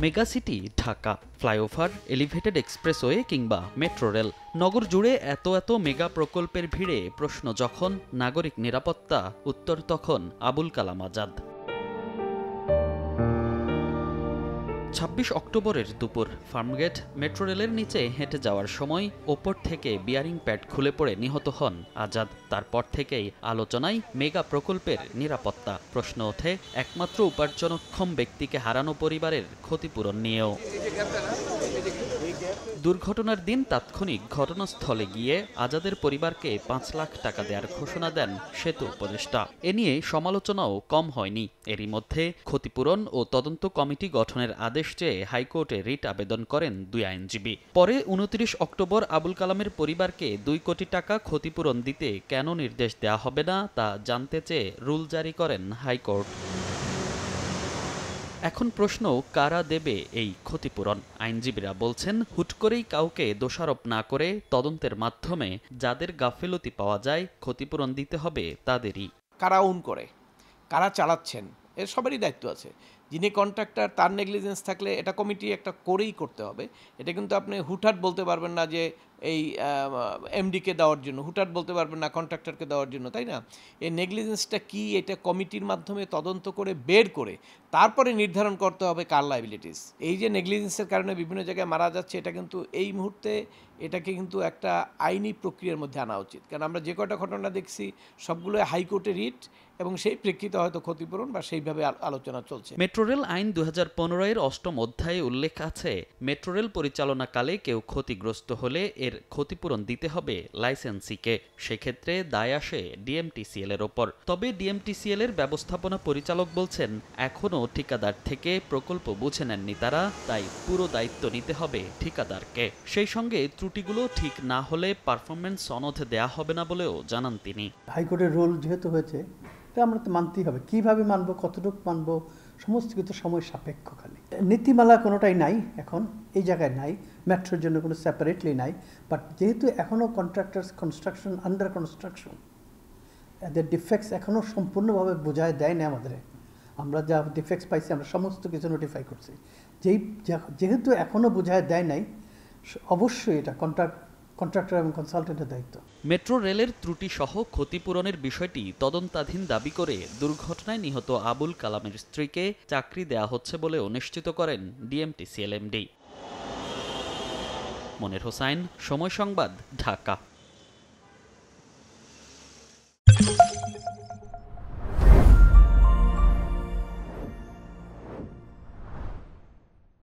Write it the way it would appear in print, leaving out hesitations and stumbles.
Megacity Dhaka, flyover, elevated expressway কিংবা metro rail, নগর জুড়ে এত মেগা প্রকল্পের ভিড়ে প্রশ্ন যখন নাগরিক নিরাপত্তা, উত্তর তখন আবুল কালাম আজাদ। ২৬ অক্টোবরের দুপুর ফার্মগেট মেট্রো রেলের নিচে হেঁটে যাওয়ার সময় ওপর থেকে বিয়ারিং প্যাড খুলে পড়ে নিহত হন আজাদ। তারপর থেকেই আলোচনায় মেগা প্রকল্পের নিরাপত্তা। প্রশ্ন ওঠে একমাত্র উপার্জনক্ষম ব্যক্তিকে হারানো পরিবারের ক্ষতিপূরণ নিয়েও। দুর্ঘটনার দিন তাৎক্ষণিক ঘটনাস্থলে গিয়ে আজাদের পরিবারকে ৫ লাখ টাকা দেওয়ার ঘোষণা দেন সেতু উপদেষ্টা। এ নিয়ে সমালোচনাও কম হয়নি। এরই মধ্যে ক্ষতিপূরণ ও তদন্ত কমিটি গঠনের আদেশ চেয়ে হাইকোর্টে রিট আবেদন করেন ২ আইনজীবী। পরে ২৯ অক্টোবর আবুল কালামের পরিবারকে ২ কোটি টাকা ক্ষতিপূরণ দিতে কেন নির্দেশ দেওয়া হবে না তা জানতে চেয়ে রুল জারি করেন হাইকোর্ট। এখন প্রশ্ন, কারা দেবে এই ক্ষতিপূরণ? আইনজীবীরা বলছেন, হুট করেই কাউকে দোষারোপ না করে তদন্তের মাধ্যমে যাদের গাফিলতি পাওয়া যায় ক্ষতিপূরণ দিতে হবে তাদেরই। কারা ওন করে, কারা চালাচ্ছেন, এর সবারই দায়িত্ব আছে। যিনি কন্ট্রাক্টর তার নেগলিজেন্স থাকলে এটা কমিটি একটা করেই করতে হবে। এটা কিন্তু আপনি হুটহাট বলতে পারবেন না যে এই এমডিকে দেওয়ার জন্য, হুটহাট বলতে পারবেন না কন্ট্রাক্টরকে দেওয়ার জন্য, তাই না? এই নেগলিজেন্সটা কি, এটা কমিটির মাধ্যমে তদন্ত করে বের করে তারপরে নির্ধারণ করতে হবে কার লায়াবিলিটিস। এই যে নেগলিজেন্সের কারণে বিভিন্ন জায়গায় মারা যাচ্ছে, এটা কিন্তু এই মুহূর্তে এটাকে কিন্তু একটা আইনি প্রক্রিয়ার মধ্যে আনা উচিত। কারণ আমরা যে কয়টা ঘটনা দেখছি সবগুলো হাইকোর্টে রিট, এবং সেই প্রেক্ষিতে হয়তো ক্ষতিপূরণ বা সেইভাবে আলোচনা চলছে। মেট্রো রেল আইন ২০১৫ এর ৮ম অধ্যায়ে উল্লেখ আছে, মেট্রো রেল পরিচালনাকালে কেউ ক্ষতিগ্রস্ত হলে এর ক্ষতিপূরণ দিতে হবে লাইসেন্সিকে। সেক্ষেত্রে দায় আসে ডিএমটিসিএল এর ওপর। তবে ডিএমটিসিএল এর ব্যবস্থাপনা পরিচালক বলছেন, এখনও ঠিকাদার থেকে প্রকল্প বুঝে নেননি তারা, তাই পুরো দায়িত্ব নিতে হবে ঠিকাদারকে। সেই সঙ্গে ত্রুটিগুলো ঠিক না হলে পারফরমেন্স সনদ দেয়া হবে না বলেও জানান তিনি। হাইকোর্টের রোল যেহেতু হয়েছে, এটা আমরা তো মানতেই হবে। কিভাবে মানবো, কতটুকু মানবো, সমস্ত কিছু সময় সাপেক্ষ। খালি নীতিমালা কোনোটাই নাই, এখন এই জায়গায় নাই, মেট্রোর জন্য কোনো সেপারেটলি নাই। বাট যেহেতু এখনও কন্ট্রাক্টার্স কনস্ট্রাকশন আন্ডার কনস্ট্রাকশন, এদের ডিফেক্টস এখনও সম্পূর্ণভাবে বোঝায় দেয় না আমাদের। আমরা যা ডিফেক্টস পাইছি আমরা সমস্ত কিছু নোটিফাই করছি। যেহেতু এখনও বোঝায় দেয় নাই, অবশ্যই এটা কন্ট্রাক্টর এবং কনসালটেন্টের দায়িত্ব। মেট্রো রেলের ত্রুটি সহ ক্ষতিপূরণের বিষয়টি তদন্তাধীন দাবি করে দুর্ঘটনায় নিহত আবুল কালামের স্ত্রীকে চাকরি দেয়া হচ্ছে বলেও নিশ্চিত করেন ডিএমটিসিএল এমডি। মনির হোসাইন, সময় সংবাদ, ঢাকা।